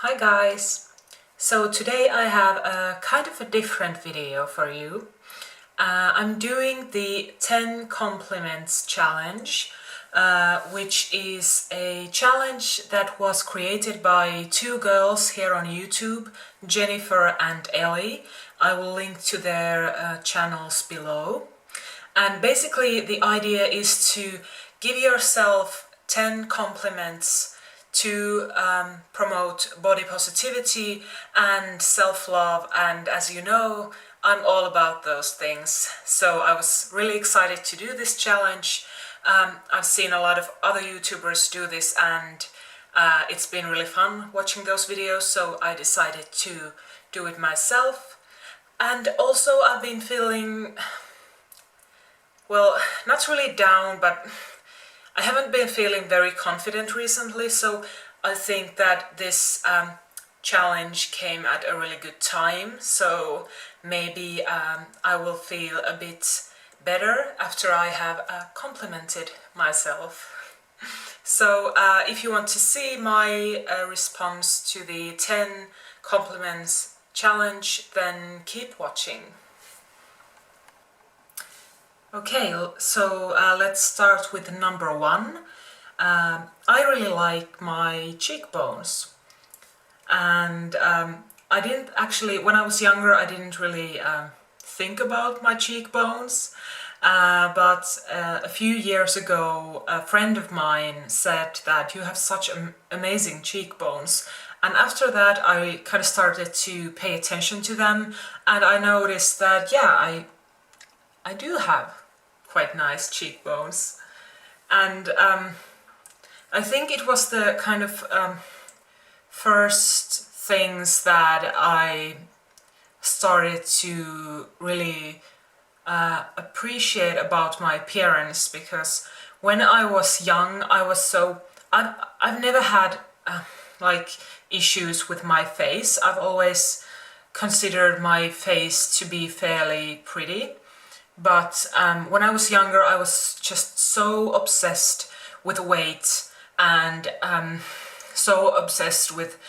Hi guys! So today I have a kind of a different video for you. I'm doing the 10 compliments challenge, which is a challenge that was created by two girls here on YouTube, Jennifer and Ellie. I will link to their channels below. And basically the idea is to give yourself 10 compliments to promote body positivity and self-love, and as you know, I'm all about those things. So I was really excited to do this challenge. I've seen a lot of other YouTubers do this, and it's been really fun watching those videos, so I decided to do it myself. And also I've been feeling, well, not really down, but I haven't been feeling very confident recently, so I think that this challenge came at a really good time, so maybe I will feel a bit better after I have complimented myself. So if you want to see my response to the 10 compliments challenge, then keep watching. Okay, so let's start with number one. I really like my cheekbones, and I didn't actually, when I was younger, I didn't really think about my cheekbones, but a few years ago a friend of mine said that you have such amazing cheekbones, and after that I kind of started to pay attention to them, and I noticed that yeah, I do have quite nice cheekbones, and I think it was the kind of first things that I started to really appreciate about my appearance, because when I was young I was so I've never had like issues with my face. I've always considered my face to be fairly pretty. But when I was younger, I was just so obsessed with weight, and so obsessed with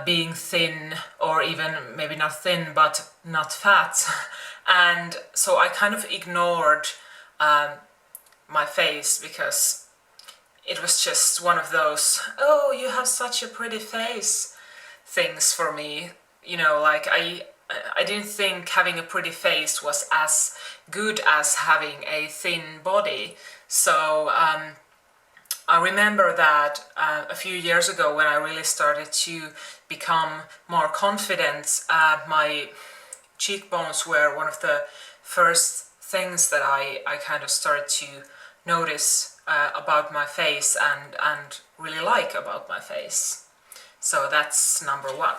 being thin, or even maybe not thin, but not fat. And so I kind of ignored my face, because it was just one of those, oh, you have such a pretty face things for me. You know, like I didn't think having a pretty face was as good as having a thin body. So I remember that a few years ago, when I really started to become more confident, my cheekbones were one of the first things that I kind of started to notice about my face, and really like about my face. So that's number one.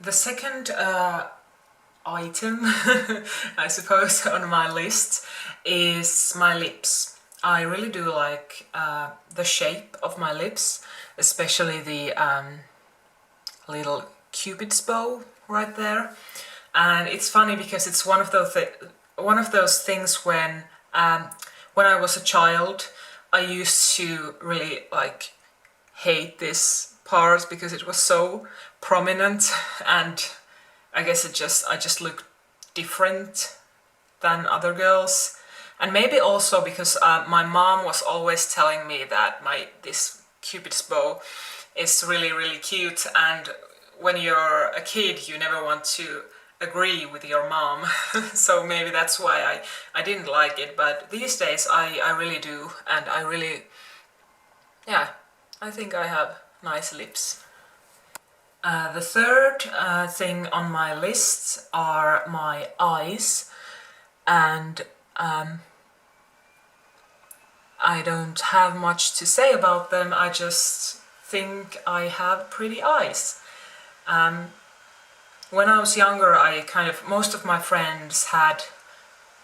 The second item, I suppose, on my list is my lips. I really do like the shape of my lips, especially the little cupid's bow right there. And it's funny because it's one of those things when I was a child, I used to really like hate this part because it was so prominent, and I guess I just looked different than other girls. And maybe also because my mom was always telling me that this cupid's bow is really cute, and when you're a kid you never want to agree with your mom. So maybe that's why I didn't like it, but these days I really do, and I think I have nice lips. The third thing on my list are my eyes, and I don't have much to say about them. I just think I have pretty eyes. When I was younger, most of my friends had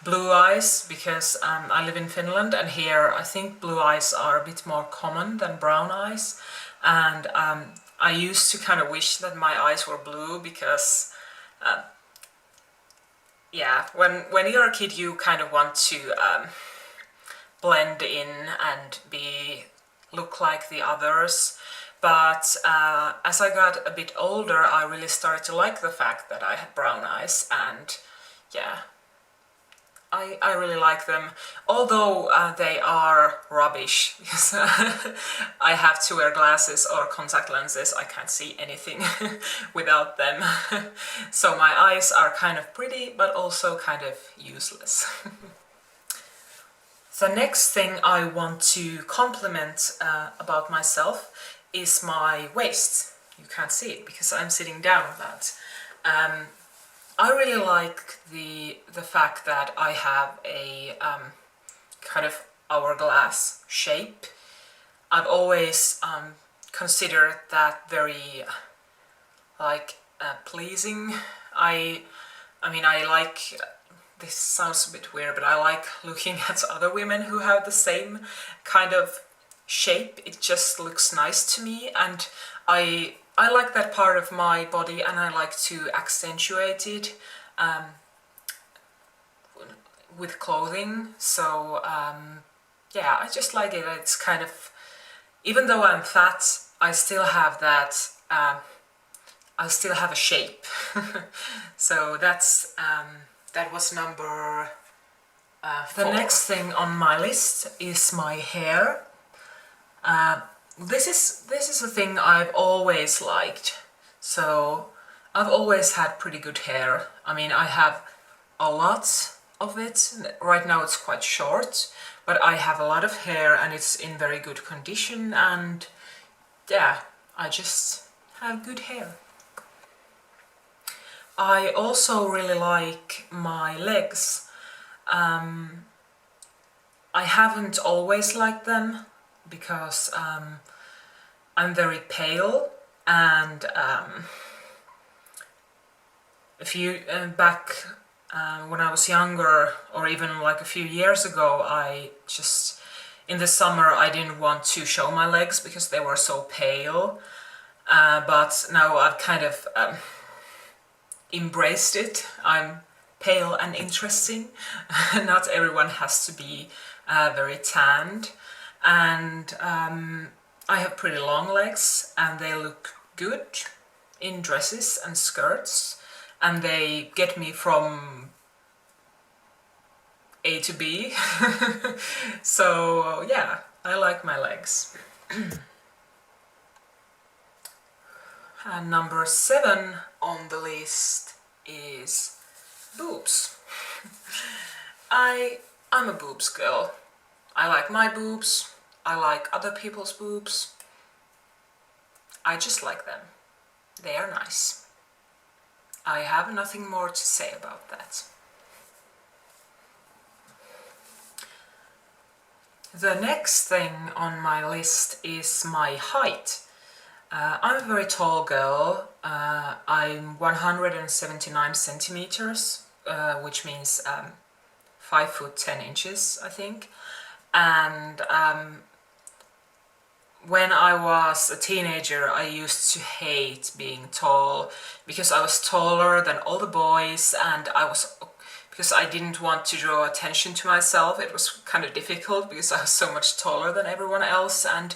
blue eyes, because I live in Finland, and here I think blue eyes are a bit more common than brown eyes, and I used to kind of wish that my eyes were blue, because when you're a kid you kind of want to blend in and look like the others, But as I got a bit older, I really started to like the fact that I had brown eyes, and yeah, I really like them, although they are rubbish, because I have to wear glasses or contact lenses. I can't see anything without them. So my eyes are kind of pretty, but also kind of useless. The next thing I want to compliment about myself is my waist. You can't see it because I'm sitting down on that. I really like the fact that I have a kind of hourglass shape. I've always considered that very pleasing. I mean, I like, this sounds a bit weird, but I like looking at other women who have the same kind of shape. It just looks nice to me, and I like that part of my body, and I like to accentuate it with clothing. So yeah, I just like it. It's kind of, even though I'm fat, I still have that, I still have a shape. So that's that was number 4. The next thing on my list is my hair. This is a thing I've always liked. So I've always had pretty good hair. I mean, I have a lot of it. Right now it's quite short, but I have a lot of hair and it's in very good condition, and yeah, I just have good hair. I also really like my legs. I haven't always liked them because I'm very pale, and a few back when I was younger, or even like a few years ago, I just, in the summer, I didn't want to show my legs because they were so pale. But now I've kind of embraced it. I'm pale and interesting. Not everyone has to be very tanned. And I have pretty long legs, and they look good in dresses and skirts, and they get me from A to B. So yeah, I like my legs. And number 7 on the list is boobs. I'm a boobs girl. I like my boobs. I like other people's boobs. I just like them. They are nice. I have nothing more to say about that. The next thing on my list is my height. I'm a very tall girl. I'm 179 centimeters, which means 5 foot 10 inches, I think. And when I was a teenager, I used to hate being tall because I was taller than all the boys, and because I didn't want to draw attention to myself. It was kind of difficult because I was so much taller than everyone else, and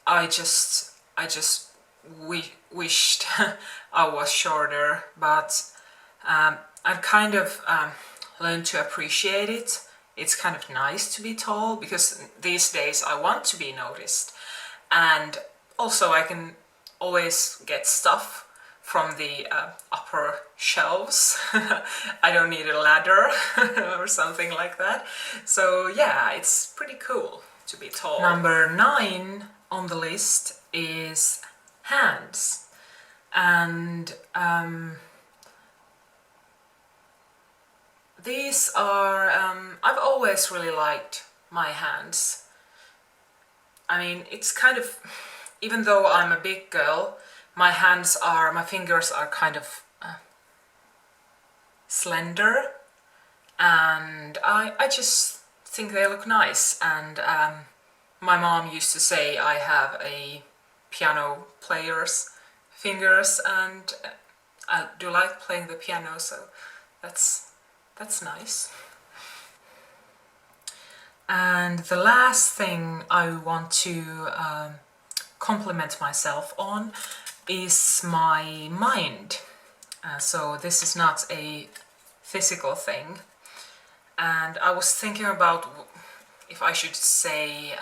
I just wished I was shorter, but I've kind of learned to appreciate it. It's kind of nice to be tall because these days I want to be noticed, and also I can always get stuff from the upper shelves. I don't need a ladder or something like that. So yeah, it's pretty cool to be tall. Number 9 on the list is hands, and these are, I've always really liked my hands. I mean, it's kind of, even though I'm a big girl, my fingers are kind of slender, and I just think they look nice. And my mom used to say I have a piano player's fingers, and I do like playing the piano, so that's nice. And the last thing I want to compliment myself on is my mind. So this is not a physical thing. And I was thinking about if I should say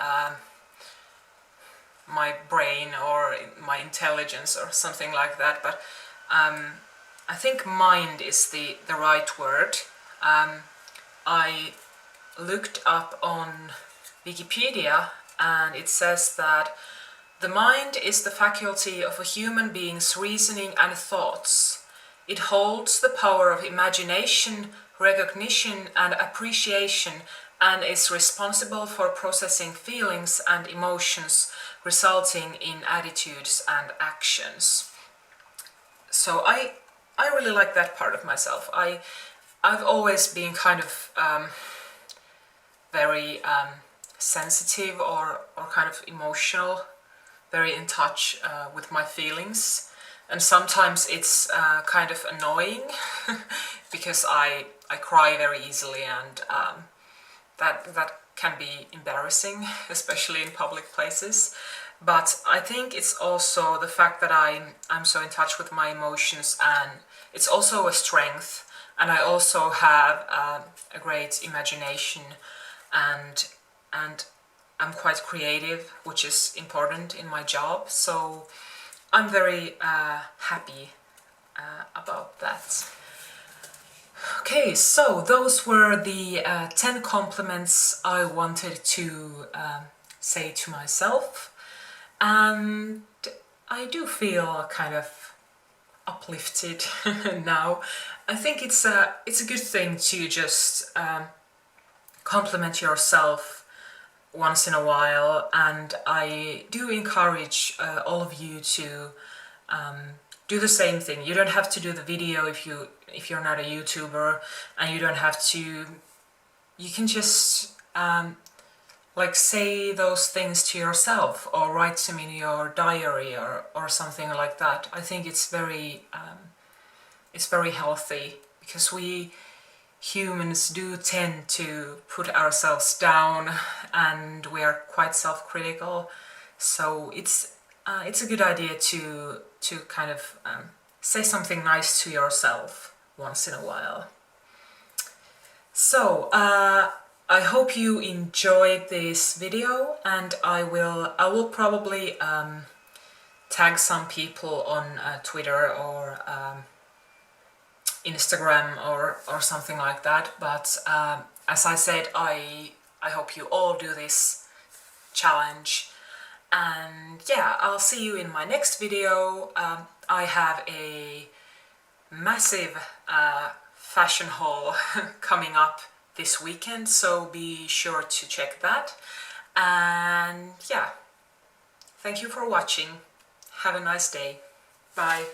my brain or my intelligence or something like that, but I think mind is the right word. I looked up on Wikipedia and it says that the mind is the faculty of a human being's reasoning and thoughts. It holds the power of imagination, recognition and appreciation, and is responsible for processing feelings and emotions resulting in attitudes and actions. So I really like that part of myself. I've always been kind of very sensitive or kind of emotional, very in touch with my feelings, and sometimes it's kind of annoying because I cry very easily, and that can be embarrassing, especially in public places. But I think it's also the fact that I'm so in touch with my emotions, and it's also a strength. And I also have a great imagination, and I'm quite creative, which is important in my job. So I'm very happy about that. Okay, so those were the 10 compliments I wanted to say to myself, and I do feel kind of uplifted now. I think it's a good thing to just compliment yourself once in a while, and I do encourage all of you to do the same thing. You don't have to do the video if you're not a YouTuber, and you don't have to. You can just like say those things to yourself, or write them in your diary, or something like that. I think it's very healthy, because we humans do tend to put ourselves down, and we are quite self-critical. So it's a good idea to kind of say something nice to yourself once in a while. So I hope you enjoyed this video, and I will probably tag some people on Twitter or Instagram or something like that. But as I said, I hope you all do this challenge, and yeah, I'll see you in my next video. I have a massive fashion haul coming up this weekend, so be sure to check that. And yeah, thank you for watching. Have a nice day. Bye.